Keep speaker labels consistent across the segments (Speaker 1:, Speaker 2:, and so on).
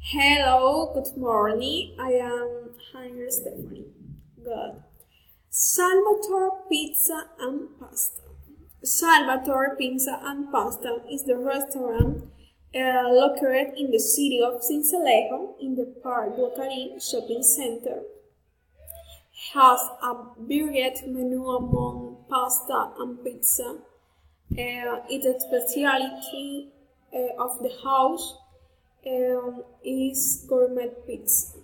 Speaker 1: Hello, good morning. I am Hannah Stephanie. Good. Salvator Pizza and Pasta. Salvator Pizza and Pasta is the restaurant located in the city of Sincelejo in the Park Guacarí shopping center. Has a varied menu among pasta and pizza. It's a specialty of the house is gourmet pizza.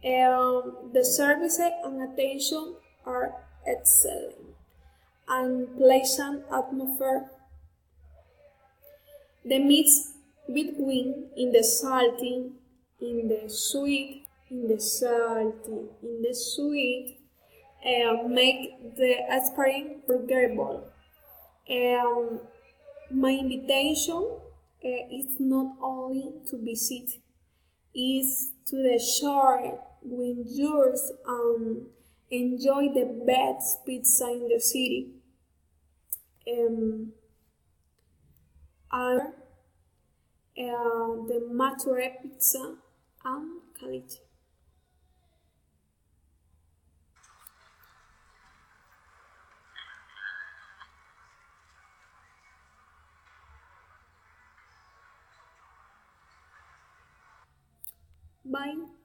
Speaker 1: The service and attention are excellent and pleasant atmosphere. The mix between in the salty, in the sweet, in the salty, in the sweet, make the experience forgettable. My invitation is not only to visit, is to the shore with yours and enjoy the best pizza in the city. And the mature pizza and quality. Bye.